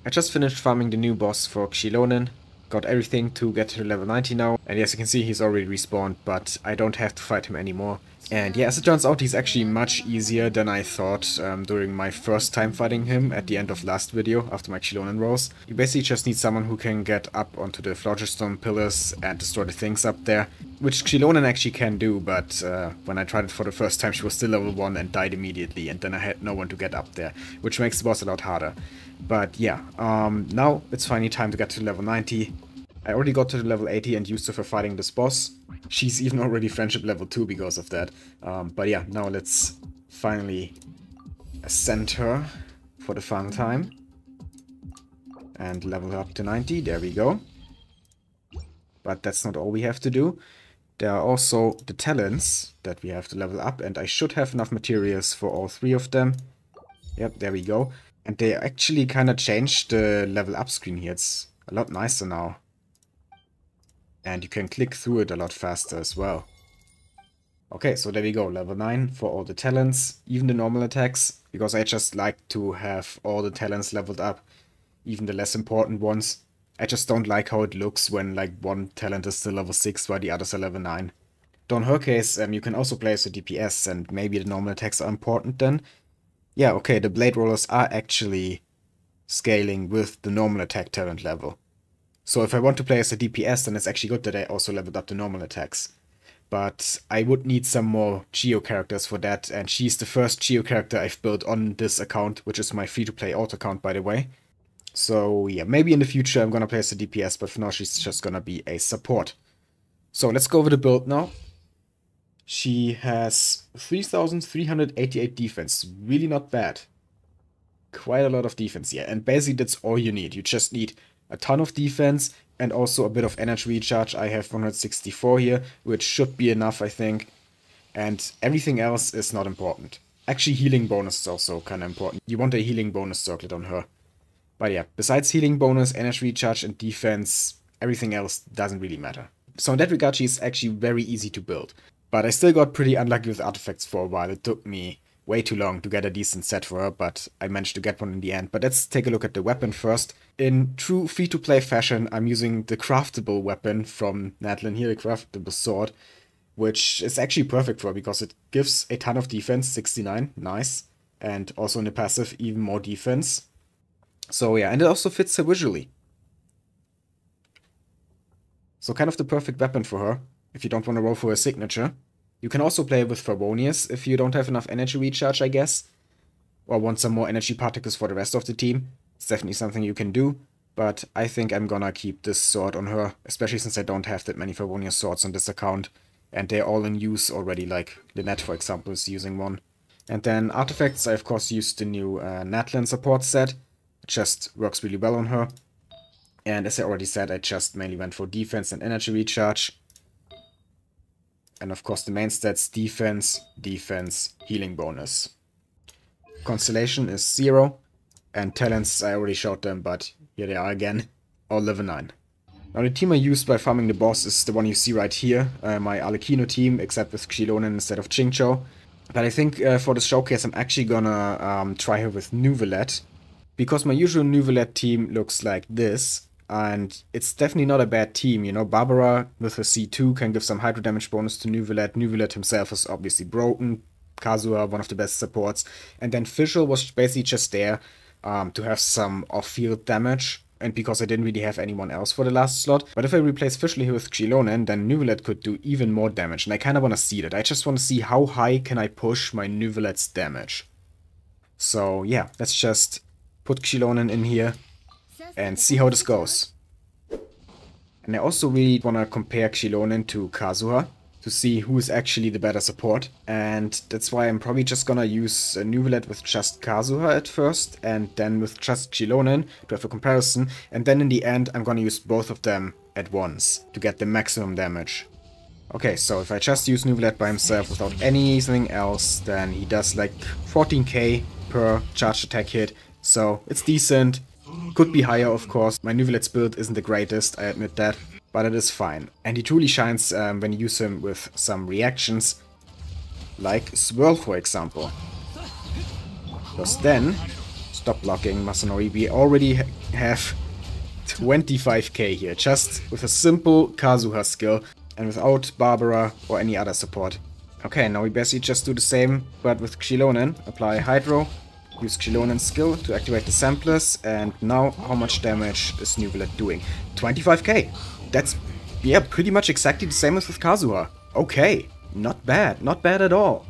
I just finished farming the new boss for Xilonen. Got everything to get to level 90 now. And as you can see, he's already respawned, but I don't have to fight him anymore. And yeah, as it turns out, he's actually much easier than I thought during my first time fighting him at the end of last video, after my Xilonen rolls. You basically just need someone who can get up onto the phlogiston pillars and destroy the things up there, which Xilonen actually can do, but when I tried it for the first time, she was still level 1 and died immediately, and then I had no one to get up there, which makes the boss a lot harder. But yeah, now it's finally time to get to level 90. I already got to the level 80 and used her for fighting this boss. She's even already friendship level 2 because of that. But yeah, now let's finally ascend her for the fun time. And level her up to 90, there we go. But that's not all we have to do. There are also the talents that we have to level up, and I should have enough materials for all 3 of them. Yep, there we go. And they actually kind of changed the level up screen here. It's a lot nicer now. And you can click through it a lot faster as well. Okay, so there we go, level 9 for all the talents, even the normal attacks, because I just like to have all the talents leveled up, even the less important ones. I just don't like how it looks when like one talent is still level 6 while the others are level 9. Though in her case, you can also play as a DPS, and maybe the normal attacks are important then. Yeah, okay, the blade rollers are actually scaling with the normal attack talent level. So if I want to play as a DPS, then it's actually good that I also leveled up the normal attacks. But I would need some more Geo characters for that, and she's the first Geo character I've built on this account, which is my free-to-play alt account, by the way. So yeah, maybe in the future I'm gonna play as a DPS, but for now she's just gonna be a support. So let's go over the build now. She has 3,388 defense, really not bad. Quite a lot of defense, yeah, and basically that's all you need. You just need a ton of defense and also a bit of energy recharge. I have 164 here, which should be enough, I think. And everything else is not important. Actually, healing bonus is also kind of important. You want a healing bonus circlet on her. But yeah, besides healing bonus, energy recharge, and defense, everything else doesn't really matter. So in that regard, she's actually very easy to build. But I still got pretty unlucky with artifacts for a while. It took me way too long to get a decent set for her, but I managed to get one in the end. But let's take a look at the weapon first. In true free-to-play fashion, I'm using the craftable weapon from Nadlin here, the craftable sword, which is actually perfect for her because it gives a ton of defense, 69, nice. And also in the passive, even more defense. So yeah, and it also fits her visually. So kind of the perfect weapon for her, if you don't want to roll for a signature. You can also play with Favonius if you don't have enough energy recharge, I guess. Or want some more energy particles for the rest of the team. It's definitely something you can do. But I think I'm gonna keep this sword on her, especially since I don't have that many Favonius swords on this account. And they're all in use already, like Lynette, for example, is using one. And then artifacts, I of course used the new Nadlin support set. It just works really well on her. And as I already said, I just mainly went for defense and energy recharge. And of course the main stats, defense, defense, healing bonus. Constellation is 0. And talents, I already showed them, but here they are again, all level 9. Now the team I used by farming the boss is the one you see right here, my Arlecchino team, except with Xilonen instead of Qingqiu. But I think for the showcase I'm actually gonna try her with Neuvillette. Because my usual Neuvillette team looks like this. And it's definitely not a bad team, you know. Barbara with her C2 can give some hydro damage bonus to Neuvillette. Neuvillette himself is obviously broken. Kazuha, one of the best supports. And then Fischl was basically just there to have some off-field damage. And because I didn't really have anyone else for the last slot. But if I replace Fischl here with Xilonen, then Neuvillette could do even more damage. And I kind of want to see that. I just want to see how high can I push my Neuvillette's damage. So yeah, let's just put Xilonen in here and see how this goes. And I also really want to compare Xilonen to Kazuha to see who is actually the better support. And that's why I'm probably just gonna use a Neuvillette with just Kazuha at first and then with just Xilonen to have a comparison. And then in the end I'm gonna use both of them at once to get the maximum damage. Okay, so if I just use Neuvillette by himself without anything else, then he does like 14k per charged attack hit. So it's decent. Could be higher, of course. My Neuvillette's build isn't the greatest, I admit that, but it is fine. And he truly shines when you use him with some reactions, like Swirl, for example. Because then, stop blocking Masanori, we already have 25k here, just with a simple Kazuha skill and without Barbara or any other support. Okay, now we basically just do the same, but with Xilonen. Apply Hydro, use Xilonen's skill to activate the samplers, and now how much damage is Neuvillette doing? 25k! That's, yeah, pretty much exactly the same as with Kazuha. Okay, not bad at all.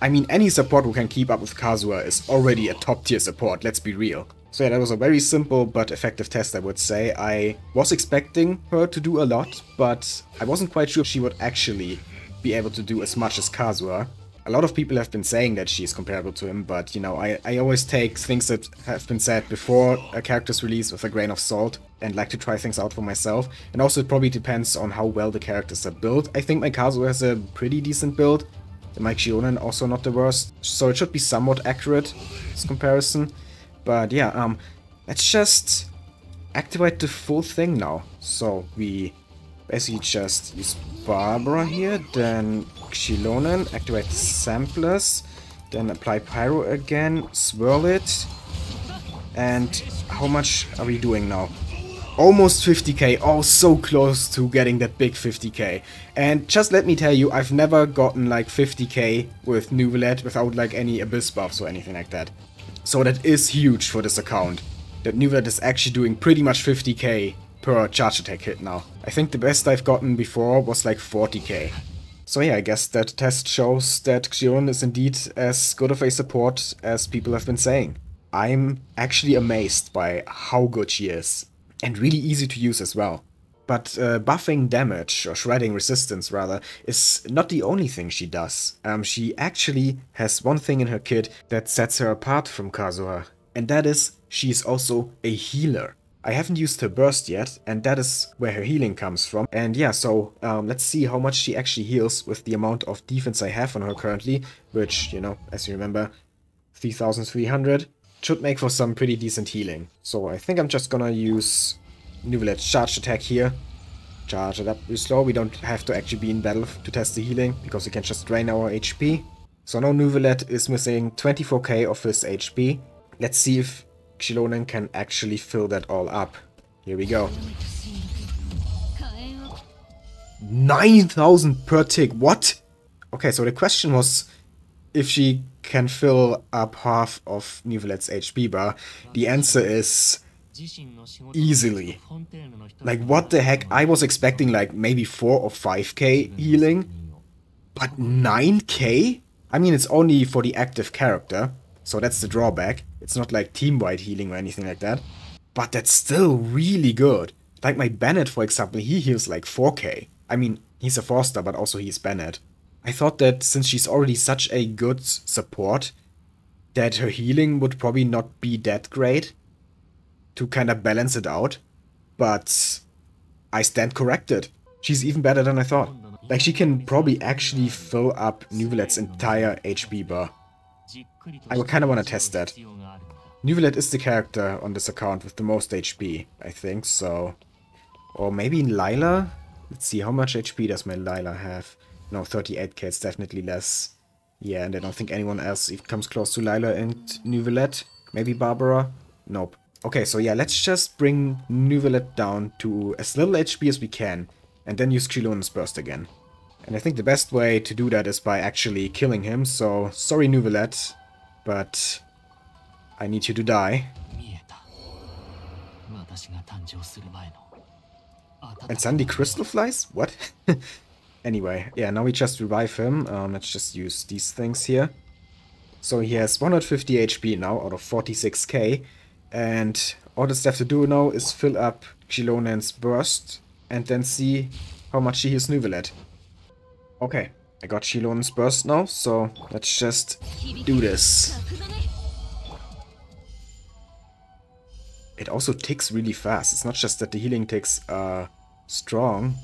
I mean, any support who can keep up with Kazuha is already a top tier support, let's be real. So yeah, that was a very simple but effective test, I would say. I was expecting her to do a lot, but I wasn't quite sure if she would actually be able to do as much as Kazuha. A lot of people have been saying that she's comparable to him, but you know, I always take things that have been said before a character's release with a grain of salt and like to try things out for myself. And also it probably depends on how well the characters are built. I think my Kazuha has a pretty decent build, and my Xilonen also not the worst, so it should be somewhat accurate, this comparison. But yeah, let's just activate the full thing now. So we basically just use Barbara here, then Xilonen, activate the samplers, then apply Pyro again, swirl it, and how much are we doing now? Almost 50k, oh so close to getting that big 50k. And just let me tell you, I've never gotten like 50k with Neuvillette without like any Abyss buffs or anything like that. So that is huge for this account, that Neuvillette is actually doing pretty much 50k per charge attack hit now. I think the best I've gotten before was like 40k. So yeah, I guess that test shows that Xilonen is indeed as good of a support as people have been saying. I'm actually amazed by how good she is, and really easy to use as well. But buffing damage, or shredding resistance rather, is not the only thing she does. She actually has one thing in her kit that sets her apart from Kazuha, and that is she is also a healer. I haven't used her burst yet, and that is where her healing comes from. And yeah, so let's see how much she actually heals with the amount of defense I have on her currently, which, you know, as you remember, 3300. Should make for some pretty decent healing. So I think I'm just gonna use Neuvillette's charged attack here. Charge it up real slow. We don't have to actually be in battle to test the healing, because we can just drain our HP. So now Neuvillette is missing 24k of his HP. Let's see if Xilonen can actually fill that all up. Here we go. 9,000 per tick, what? Okay, so the question was if she can fill up half of Neuvillette's HP bar. The answer is easily. Like, what the heck? I was expecting like maybe 4 or 5k healing, but 9k? I mean, it's only for the active character, so that's the drawback. It's not like team-wide healing or anything like that, but that's still really good. Like my Bennett, for example, he heals like 4k. I mean, he's a 4-star, but also he's Bennett. I thought that since she's already such a good support, that her healing would probably not be that great to kind of balance it out, but I stand corrected. She's even better than I thought. Like, she can probably actually fill up Neuvillette's entire HP bar. I would kind of want to test that. Neuvillette is the character on this account with the most HP, I think, so... Or maybe Lila? Let's see, how much HP does my Lila have? No, 38k, it's definitely less. Yeah, and I don't think anyone else even comes close to Lila and Neuvillette. Maybe Barbara? Nope. Okay, so yeah, let's just bring Neuvillette down to as little HP as we can, and then use Xilonen's burst again. And I think the best way to do that is by actually killing him, so sorry Neuvillette, but I need you to die. And suddenly crystal flies? What? Anyway, yeah, now we just revive him. Let's just use these things here. So he has 150 HP now out of 46k. And all that's left to do now is fill up Xilonen's burst and then see how much he heals Neuvillette. Okay, I got Xilonen's burst now, so let's just do this. It also ticks really fast. It's not just that the healing ticks are strong,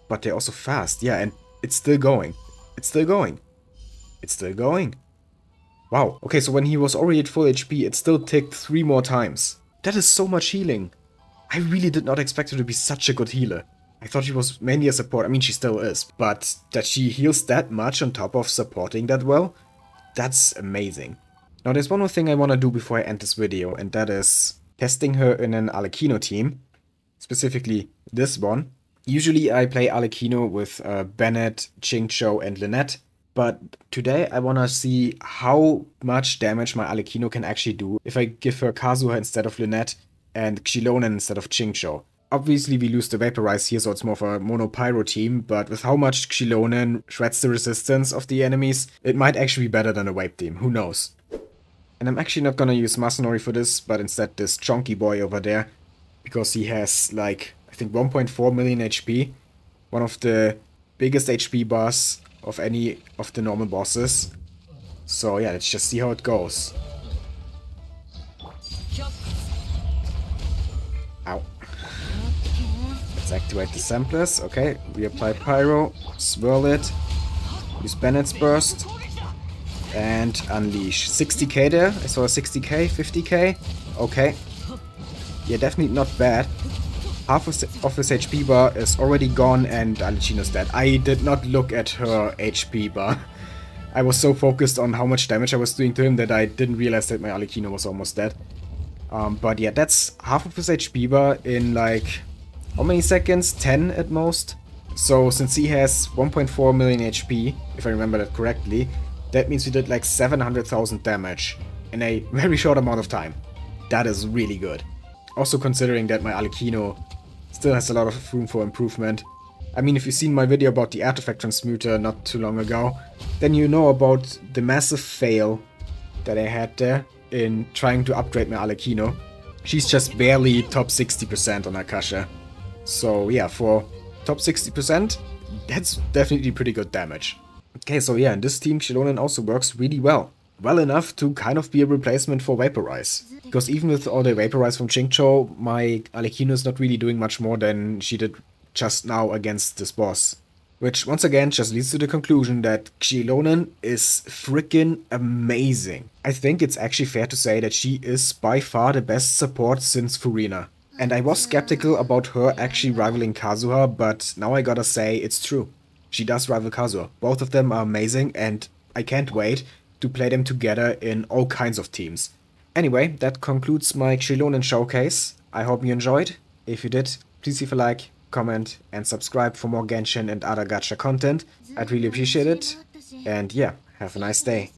but they're also fast. Yeah, and it's still going. It's still going. It's still going. Wow. Okay, so when he was already at full HP, it still ticked 3 more times. That is so much healing. I really did not expect her to be such a good healer. I thought she was mainly a support. I mean, she still is. But that she heals that much on top of supporting that well, that's amazing. Now, there's one more thing I want to do before I end this video, and that is testing her in an Arlecchino team, specifically this one. Usually I play Arlecchino with Bennett, Xingqiu, and Lynette, but today I wanna see how much damage my Arlecchino can actually do if I give her Kazuha instead of Lynette and Xilonen instead of Xingqiu. Obviously we lose the Vaporize here, so it's more of a mono-pyro team, but with how much Xilonen shreds the resistance of the enemies, it might actually be better than a Vape team, who knows. And I'm actually not gonna use Masanori for this, but instead this chonky boy over there, because he has like, I think 1.4 million HP, one of the biggest HP bars of any of the normal bosses. So yeah, let's just see how it goes. Ow. Let's activate the samplers. Okay, reapply Pyro, swirl it, use Bennett's Burst, and unleash. 60k there. I saw a 60k, 50k. Okay. Yeah, definitely not bad. Half of his HP bar is already gone and Arlecchino's dead. I did not look at her HP bar. I was so focused on how much damage I was doing to him that I didn't realize that my Arlecchino was almost dead. But yeah, that's half of his HP bar in like, how many seconds? 10 at most. So since he has 1.4 million HP, if I remember that correctly, that means we did like 700,000 damage in a very short amount of time. That is really good. Also considering that my Arlecchino still has a lot of room for improvement. I mean, if you've seen my video about the artifact transmuter not too long ago, then you know about the massive fail that I had there in trying to upgrade my Arlecchino. She's just barely top 60% on Akasha. So yeah, for top 60%, that's definitely pretty good damage. Okay, so yeah, in this team Xilonen also works really well. Well enough to kind of be a replacement for Vaporize. Because even with all the Vaporize from Xingqiu, my Arlecchino is not really doing much more than she did just now against this boss. Which once again just leads to the conclusion that Xilonen is freaking amazing. I think it's actually fair to say that she is by far the best support since Furina. And I was skeptical about her actually rivaling Kazuha, but now I gotta say it's true. She does rival Kazuha. Both of them are amazing and I can't wait to play them together in all kinds of teams. Anyway, that concludes my Xilonen Showcase. I hope you enjoyed. If you did, please leave a like, comment, and subscribe for more Genshin and other gacha content. I'd really appreciate it. And yeah, have a nice day.